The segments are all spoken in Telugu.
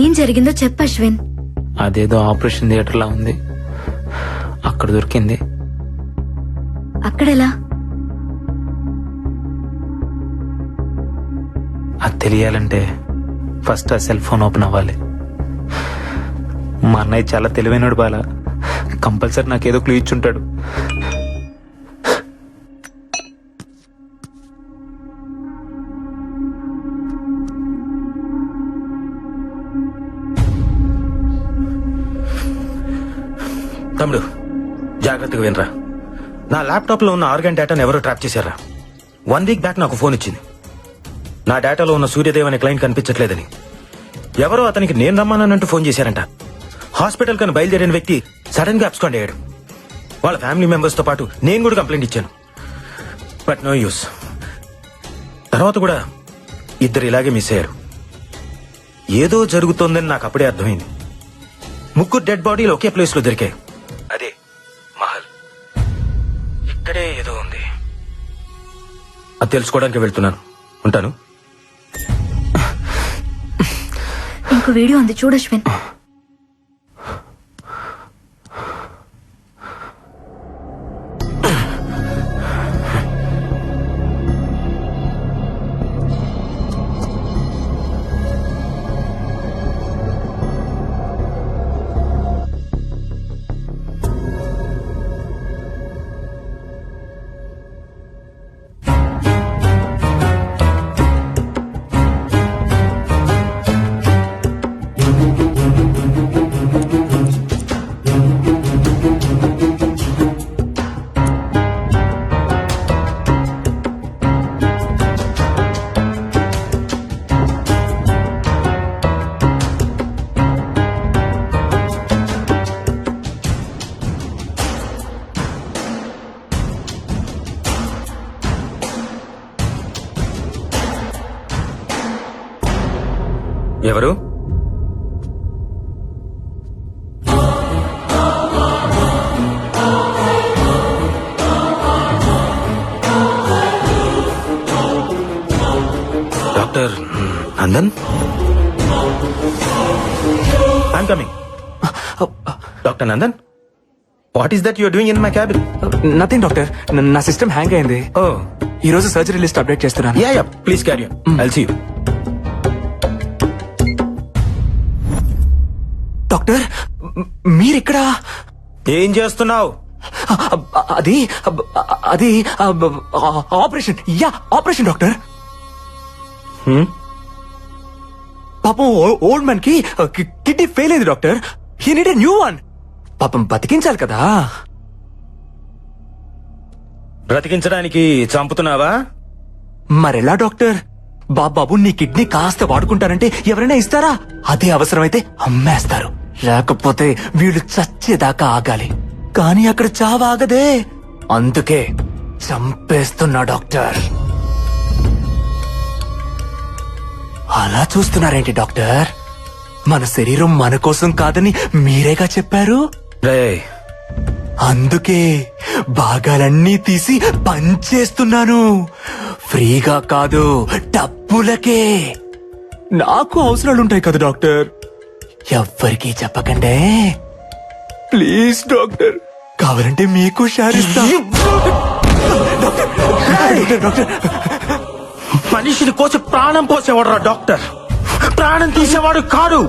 ఏం జరిగిందో చెప్పు అశ్విన్. అదేదో ఆపరేషన్ థియేటర్ లా ఉంది, అక్కడ దొరికింది. అక్కడెలా? అది తెలియాలంటే ఫస్ట్ ఆ సెల్ ఫోన్ ఓపెన్ అవ్వాలి. మా అన్నయ్య చాలా తెలివైనడు బాల, కంపల్సరీ నాకేదో క్లూ ఇచ్చుంటాడు. తమ్ముడు జాగ్రత్తగా వినరా. నా ల్యాప్టాప్ లో ఉన్న ఆర్గాన్ డేటాను ఎవరో ట్రాప్ చేశారా. 1 వీక్ బ్యాక్ నాకు ఫోన్ ఇచ్చింది. నా డేటాలో ఉన్న సూర్యదేవ్ అనే క్లయింట్ కనిపించట్లేదని. ఎవరో అతనికి నేను రమ్మానంటూ ఫోన్ చేశారంట. హాస్పిటల్ కని బయలుదేరిన వ్యక్తి సడన్ గా అబ్స్కాండ్ అయ్యాడు. వాళ్ళ ఫ్యామిలీ మెంబర్స్ తో పాటు నేను కూడా కంప్లైంట్ ఇచ్చాను, బట్ నో యూస్. తర్వాత కూడా ఇద్దరు ఇలాగే మిస్ అయ్యారు. ఏదో జరుగుతోందని నాకు అప్పుడే అర్థమైంది. 3 డెడ్ బాడీలు ఒకే ప్లేస్ లో దొరికాయి. అదే మహల్. ఇక్కడే ఏదో ఉంది. అది తెలుసుకోవడానికి వెళ్తున్నాను. ఉంటాను. ఇంకో వీడియో ఉంది చూడు అశ్విన్. ఎవరు? Doctor Nandan? I'm coming. Doctor Nandan, what is that you're doing in my cabin? Nothing doctor, నా సిస్టమ్ హ్యాంగ్ అయింది. ఓ, ఈ రోజు సర్జరీ లిస్ట్ అప్డేట్ చేస్తున్నాను. Yeah yeah, please carry on. I'll see you. Doctor, మీరిక్కడ? ఏం చేస్తున్నావు? అది అది ఆపరేషన్. Yeah, operation doctor. పాపం ఓల్డ్ మ్యాన్ కి కిడ్నీ ఫెయిల్ అయింది డాక్టర్. He need a new one. పాపం బతికించాలి కదా. బ్రతికించడానికి చంపుతున్నావా? మరెలా డాక్టర్? బాబు నీ కిడ్నీ కాస్త వాడుకుంటారంటే ఎవరైనా ఇస్తారా? అదే అవసరమైతే అమ్మేస్తారు. లేకపోతే వీళ్ళు చచ్చేదాకా ఆగాలి. కానీ అక్కడ చావాగదే. అందుకే చంపేస్తున్నా డాక్టర్. అలా చూస్తున్నారేంటి డాక్టర్? మన శరీరం మన కోసం కాదని మీరేగా చెప్పారు. రేయ్, అందుకే భాగాలన్నీ తీసి పంచేస్తున్నాను. ఫ్రీగా కాదు, డబ్బులకే. నాకు అవసరాలుంటాయి కదా డాక్టర్. ఎవ్వరికీ చెప్పకండే ప్లీజ్ డాక్టర్. కావాలంటే మీకు షేర్ ఇస్తా. డాక్టర్, మనిషిని కోసి ప్రాణం పోసేవాడు డాక్టర్, ప్రాణం తీసేవాడు కాదు.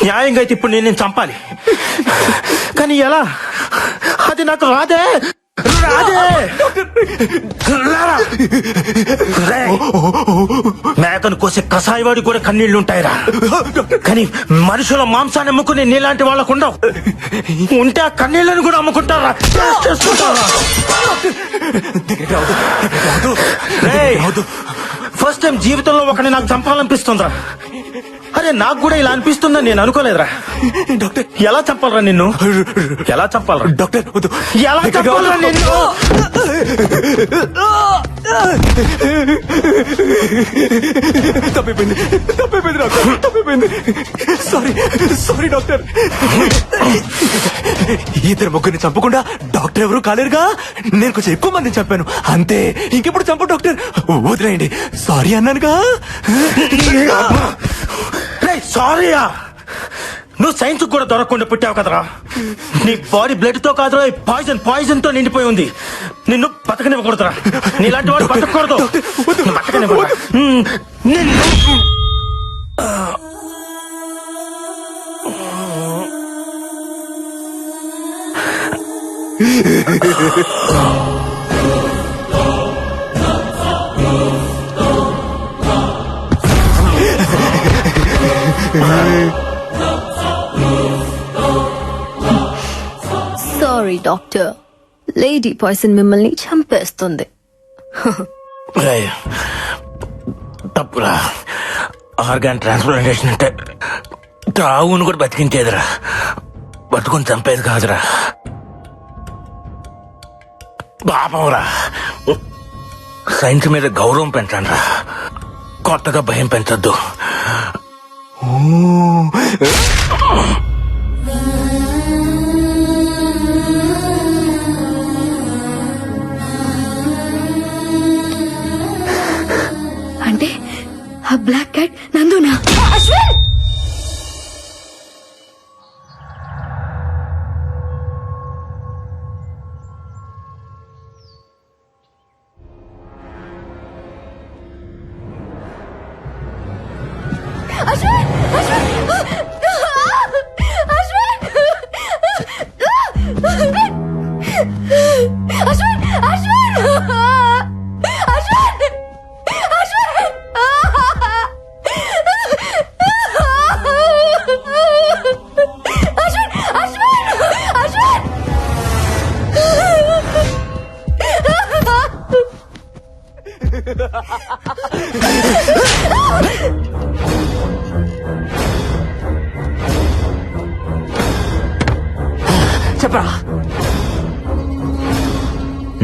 న్యాయంగా అయితే ఇప్పుడు నేను చంపాలి, కానీ ఎలా? అది నాకు రాదే. మేకను కోసే కసాయివాడి కూడా కన్నీళ్లుంటాయిరా, కానీ మనుషుల మాంసాన్ని అమ్ముకునే నీలాంటి వాళ్ళకు ఉండవు. ఉంటే ఆ కన్నీళ్లను కూడా అమ్ముకుంటారా? ఫస్ట్ టైం జీవితంలో ఒకరిని నాకు చంపాలనిపిస్తుందా? అరే, నాకు కూడా ఇలా అనిపిస్తుందని నేను అనుకోలేదురా. డాక్టర్, ఎలా చంపాలరా నిన్ను? ఎలా చంపాలరా డాక్టర్? ఎలా చంపాలరా నిన్ను? తప్పిపోయింది డాక్టర్, తప్పిపోయింది. Sorry doctor. ఇద్దరు ముగ్గురిని చంపకుండా డాక్టర్ ఎవరు కాలేరుగా. నేను కొంచెం ఎక్కువ మందిని చంపాను అంతే. ఇంకెప్పుడు చంప డాక్టర్, వదిలేయండి. సారీ అన్నానుగా. సారీయా, నువ్వు సైన్స్ కూడా దొరకకుండా పుట్టావు కదరా. నీ బాడీ బ్లడ్ తో కాదురా, పాయిజన్ తో నిండిపోయి ఉంది. నిన్ను బతకనివ్వకూడదురా, నీలాంటి వాడు బతకూడదు. బతకనివ్వరా నిన్ను. సారీ డాక్టర్, లేడీ పాయిజన్ మిమ్మల్ని చంపేస్తుంది. రేయ్, తప్పురా. ఆర్గాన్ ట్రాన్స్ప్లాంటేషన్ అంటే తావును కూడా బతికించేదిరా, పట్టుకొని చంపేది కాదురా. పాపంరా, సైన్స్ మీద గౌరవం పెంచండి రా, కొత్తగా భయం పెంచొద్దు. అంటే ఆ బ్లాక్ క్యాట్ నందునా? చెప్పరా,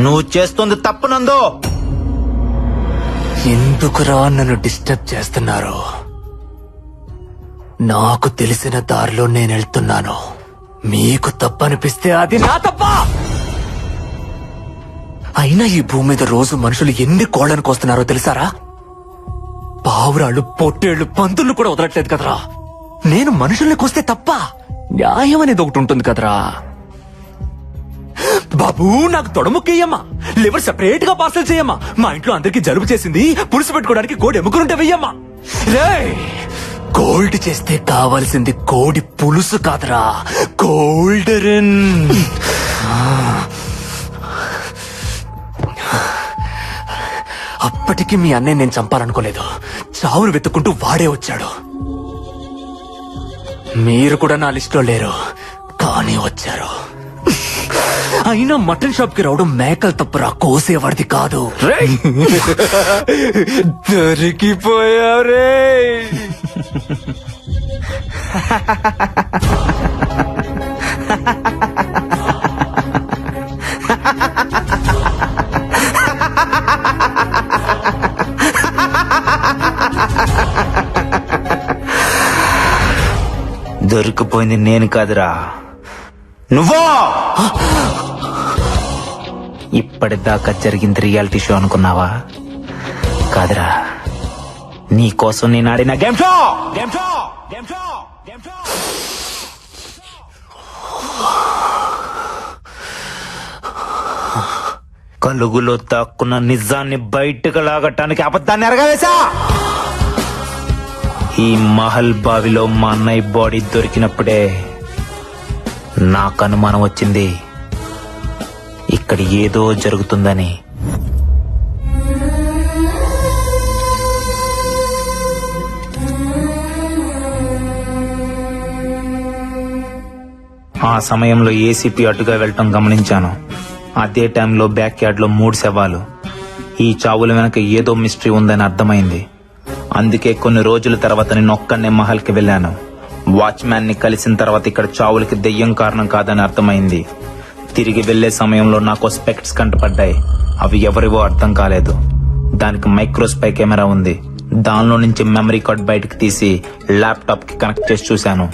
నువ్వు చేస్తుంది తప్పు నందు. ఎందుకురా నన్ను డిస్టర్బ్ చేస్తున్నారు? నాకు తెలిసిన దారిలో నేను వెళ్తున్నాను. మీకు తప్పనిపిస్తే అది నా తప్ప. అయినా ఈ భూమి మీద రోజు మనుషులు ఎన్ని కోళ్లను కోస్తున్నారో తెలుసారా? పావురాళ్ళు, పొట్టేళ్లు, పందులు కూడా వదలట్లేదు కదరా. నేను మనుషుల్ని కోస్తే తప్ప న్యాయం అనేది ఒకటి ఉంటుంది కదరా. బాబు, నాకు తొడముక్కయ్యమ్మా, లివర్ సెపరేట్ గా పార్సల్ చేయమ్మా. మా ఇంట్లో అందరికి జలుబు చేసింది, పులుసు పెట్టుకోవడానికి కోడి ఎముకలుంటే వెయ్యమ్మా. రేయ్, కోల్డ్ చేస్తే కావాల్సింది కోడి పులుసు కాదురా, కోల్డరన్. అప్పటికి మీ అన్నయ్య నేను చంపాలనుకోలేదు. చావును వెతుక్కుంటూ వాడే వచ్చాడు. మీరు కూడా నా లిస్టులో లేరు, కానీ వచ్చారు. అయినా మటన్ షాప్ కి రావడం మేకలు తప్పురా, కోసేవాడిది కాదు. దొరికిపోయావు రే. దొరికిపోయింది నేను కాదురా, నువ్వో. ఇప్పటిదాకా జరిగింది రియాలిటీ షో అనుకున్నావా? కాదురా, నీ కోసం నేను ఆడిన గేమ్ షో. కలుగులో తాక్కున్న నిజాన్ని బయటకు లాగటానికి అబద్ధాన్ని ఎరగవేశా. ఈ మహల్ బావిలో మా అన్నయ్య బాడీ దొరికినప్పుడే నాకు అనుమానం వచ్చింది, ఇక్కడ ఏదో జరుగుతుందని. ఆ సమయంలో ఏసీపీ అటుగా వెళ్ళటం గమనించాను. అదే టైంలో బ్యాక్ యార్డ్ లో 3 శవాలు. ఈ చావుల వెనక ఏదో మిస్టరీ ఉందని అర్థమైంది. అందుకే కొన్ని రోజుల తర్వాత నేను ఒక్కనే మహల్ కి వెళ్ళాను. వాచ్మ్యాన్ ని కలిసిన తర్వాత ఇక్కడ చావులకి దెయ్యం కారణం కాదని అర్థమైంది. తిరిగి వెళ్లే సమయంలో నాకు స్పెక్ట్స్ కంటపడ్డాయి. అవి ఎవరివో అర్థం కాలేదు. దానికి మైక్రోస్పై కెమెరా ఉంది. దానిలో నుంచి మెమరీ కార్డ్ బయటకు తీసి ల్యాప్టాప్ కి కనెక్ట్ చేసి చూశాను.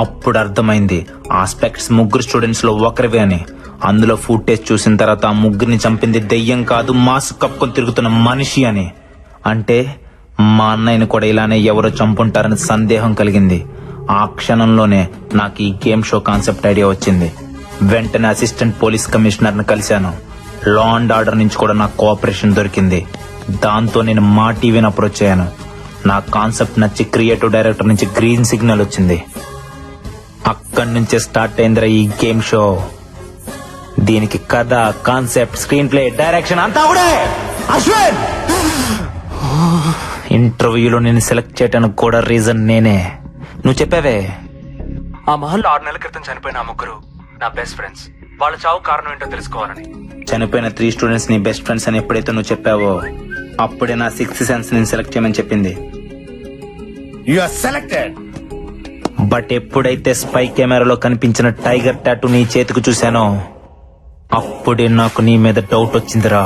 అప్పుడు అర్థమైంది ఆ స్పెక్ట్స్ 3 స్టూడెంట్స్ లో ఒకరివే అని. అందులో ఫుటేజ్ చూసిన తర్వాత ఆ 3ని చంపింది దెయ్యం కాదు, మాస్క్ కప్పుకొని తిరుగుతున్న మనిషి అని. అంటే మా అన్నయ్యని కూడా ఇలానే ఎవరో చంపుంటారని సందేహం కలిగింది. ఆ క్షణంలోనే నాకు ఈ గేమ్ షో కాన్సెప్ట్ ఐడియా వచ్చింది. వెంటనే అసిస్టెంట్ పోలీస్ కమిషనర్ ని కలిశాను. లా అండ్ ఆర్డర్ నుంచి కూడా నాకు కోఆపరేషన్ దొరికింది. దాంతో నేను మా టీవీని అప్రోచ్ అయ్యాను. నా కాన్సెప్ట్ నచ్చి క్రియేటివ్ డైరెక్టర్ నుంచి గ్రీన్ సిగ్నల్ వచ్చింది. అక్కడి నుంచే స్టార్ట్ అయిందిరా ఈ గేమ్ షో. దీనికి కథ, కాన్సెప్ట్, స్క్రీన్ ప్లే, డైరెక్షన్ అంతా కూడా అశ్విన్. ఇంటర్వ్యూలో నేను సెలెక్ట్ చేయడానికి కూడా రీజన్ నేనే. నువ్వు చెప్పావే, ఆ మహల్లో 6 నెలల క్రితం చనిపోయిన ఆ ముగ్గురు నా బెస్ట్ ఫ్రెండ్స్. వాళ్ళ చావు కారణం ఏంటో తెలుసుకోవాలని. చనిపోయిన 3 స్టూడెంట్స్ నీ బెస్ట్ ఫ్రెండ్స్ అని ఎప్పుడైతే నువ్వు చెప్పావో అప్పుడే నా 6th సెన్స్ నేను సెలెక్ట్ చేయమని చెప్పింది. You are selected. బట్ ఎప్పుడైతే స్పై కెమెరాలో కనిపించిన టైగర్ టాటూ నీ చేతికి చూశానో అప్పుడే నాకు నీ మీద డౌట్ వచ్చిందిరా.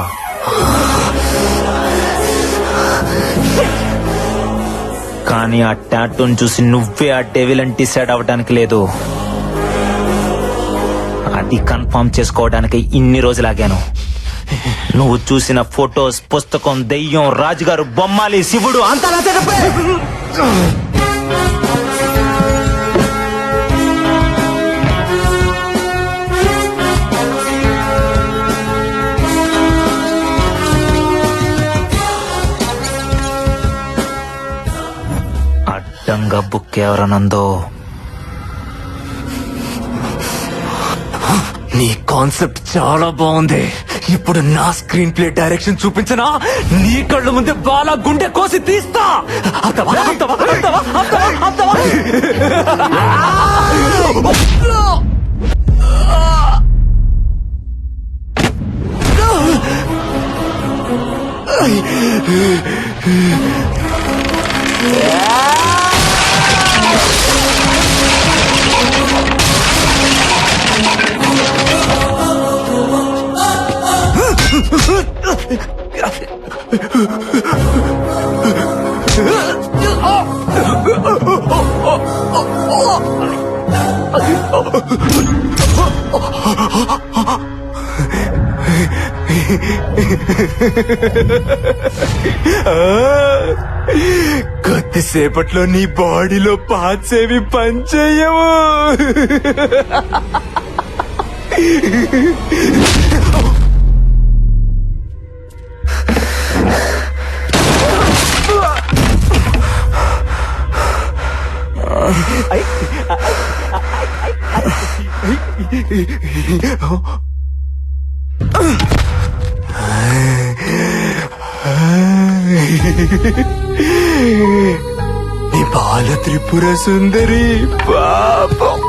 కానీ ఆ టాటూని చూసి నువ్వే ఆ డెవిల్ అని డిసైడ్ అవ్వడానికి లేదు. అది కన్ఫర్మ్ చేసుకోవడానికి ఇన్ని రోజులాగాను. నువ్వు చూసిన ఫొటోస్, పుస్తకం, దెయ్యం, రాజుగారు, బొమ్మాలి, శివుడు అంతా నా తెరపై. అడ్డంగా బుక్ ఎవరనందో. నీ కాన్సెప్ట్ చాలా బాగుంది. ఇప్పుడు నా స్క్రీన్ ప్లే డైరెక్షన్ చూపించనా? నీ కళ్ళ ముందే బాలా గుండె కోసి తీస్తా. అత్తవా, అత్తవా, అత్తవా, అత్తవా, అత్తవా. కొద్దిసేపట్లో నీ బాడీలో పార్ట్స్ ఏవి పనిచేయవు. నీ బాల త్రిపుర సుందరి పాపం.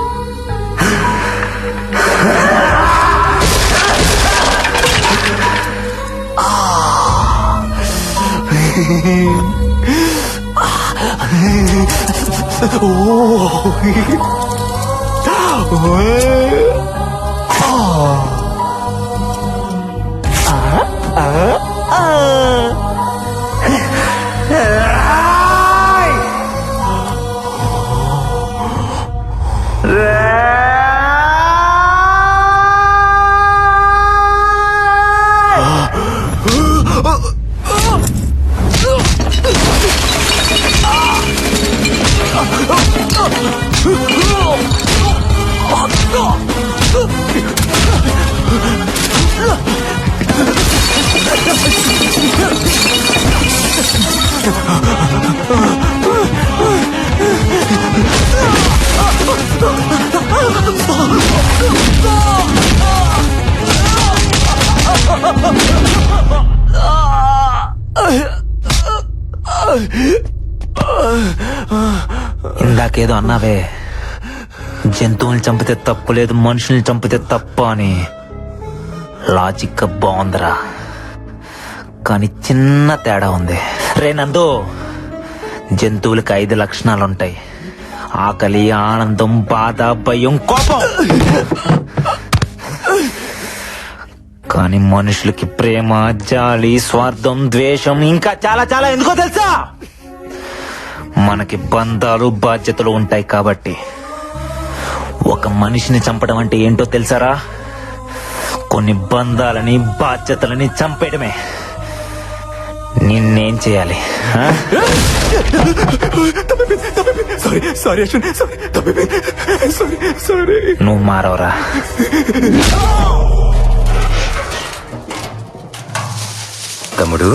ఇందాకేదో అన్నావే, జంతువుల్ని చంపితే తప్పు లేదు, మనుషుల్ని చంపితే తప్పు అని. లాజిక్ బాగుందిరా, కానీ చిన్న తేడా ఉంది. రే నందు, జంతువులకి 5 లక్షణాలుంటాయి: ఆకలి, ఆనందం, బాధ, భయం, కోపం. కానీ మనుషులకి ప్రేమ, జాలి, స్వార్థం, ద్వేషం, ఇంకా చాలా చాలా. ఎందుకో తెలుసా? మనకి బంధాలు, బాధ్యతలు ఉంటాయి కాబట్టి. ఒక మనిషిని చంపడం అంటే ఏంటో తెలుసారా? కొన్ని బంధాలని, బాధ్యతలని చంపేయడమే. నిన్నేం చేయాలి ఆ? Sorry sorry Ashwin sorry sorry sorry. నువ్వు మారవరా? తమ్ముడు